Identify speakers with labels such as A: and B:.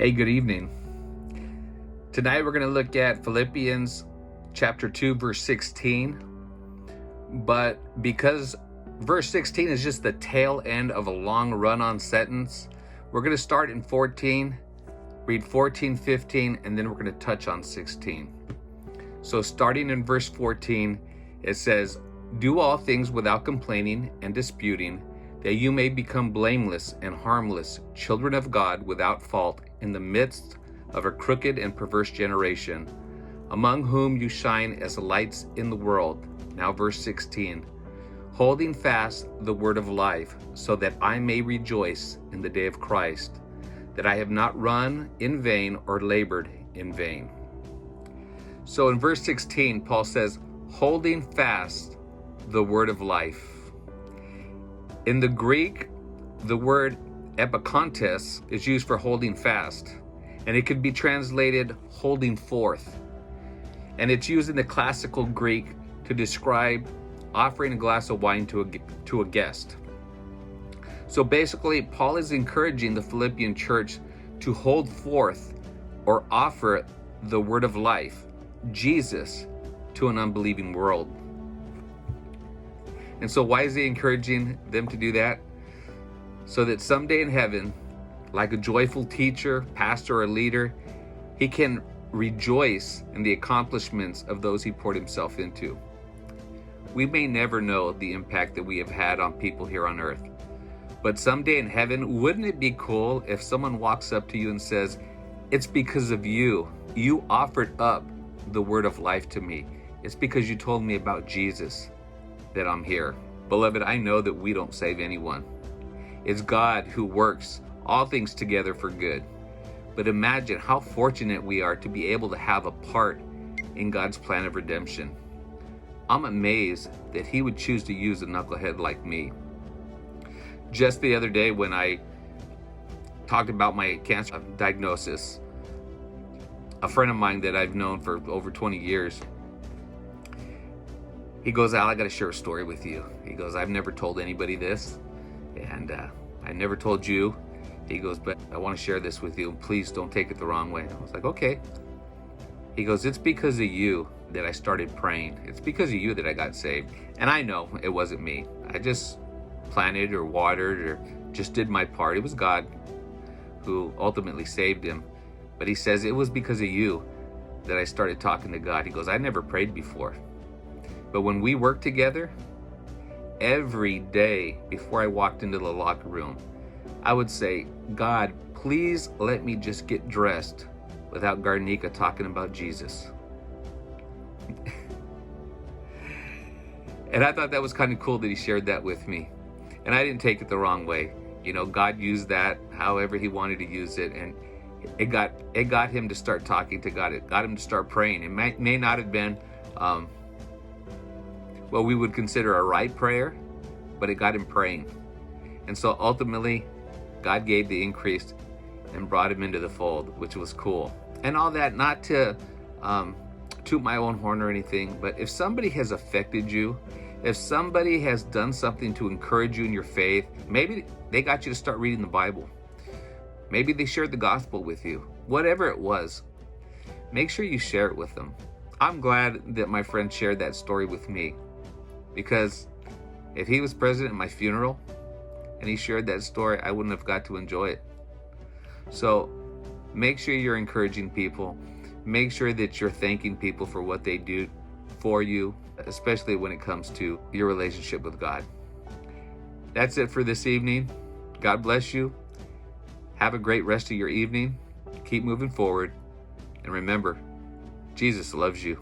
A: Hey, good evening. Tonight we're going to look at Philippians chapter 2, verse 16. But because verse 16 is just the tail end of a long run-on sentence, we're going to start in 14, read 14, 15, and then we're going to touch on 16. So starting in verse 14, it says, "Do all things without complaining and disputing, that you may become blameless and harmless, children of God without fault, in the midst of a crooked and perverse generation, among whom you shine as lights in the world." Now verse 16, "Holding fast the word of life, so that I may rejoice in the day of Christ, that I have not run in vain or labored in vain." So in verse 16, Paul says, holding fast the word of life. In the Greek, the word epikontes is used for holding fast, and it could be translated holding forth. And it's used in the classical Greek to describe offering a glass of wine to a guest. So basically, Paul is encouraging the Philippian church to hold forth or offer the word of life, Jesus, to an unbelieving world. And so why is he encouraging them to do that? So that someday in heaven, like a joyful teacher, pastor, or leader, he can rejoice in the accomplishments of those he poured himself into. We may never know the impact that we have had on people here on earth, but someday in heaven, wouldn't it be cool if someone walks up to you and says, "It's because of you. You offered up the word of life to me. It's because you told me about Jesus that I'm here." Beloved, I know that we don't save anyone. It's God who works all things together for good. But imagine how fortunate we are to be able to have a part in God's plan of redemption. I'm amazed that he would choose to use a knucklehead like me. Just the other day when I talked about my cancer diagnosis, a friend of mine that I've known for over 20 years, he goes, "Al, I got to share a story with you." He goes, "I've never told anybody this, and I never told you." He goes, "But I want to share this with you, and please don't take it the wrong way." I was like, "Okay." He goes, "It's because of you that I started praying. It's because of you that I got saved." And I know it wasn't me. I just planted or watered or just did my part. It was God who ultimately saved him. But he says, "It was because of you that I started talking to God." He goes, "I never prayed before. But when we worked together, every day before I walked into the locker room, I would say, 'God, please let me just get dressed without Garnica talking about Jesus.'" And I thought that was kind of cool that he shared that with me. And I didn't take it the wrong way. You know, God used that however he wanted to use it. And it got him to start talking to God. It got him to start praying. It may not have been what we would consider a right prayer, but it got him praying. And so ultimately, God gave the increase and brought him into the fold, which was cool. And all that, not to toot my own horn or anything, but if somebody has affected you, if somebody has done something to encourage you in your faith, maybe they got you to start reading the Bible. Maybe they shared the gospel with you. Whatever it was, make sure you share it with them. I'm glad that my friend shared that story with me, because if he was present at my funeral and he shared that story, I wouldn't have got to enjoy it. So make sure you're encouraging people. Make sure that you're thanking people for what they do for you, especially when it comes to your relationship with God. That's it for this evening. God bless you. Have a great rest of your evening. Keep moving forward. And remember, Jesus loves you.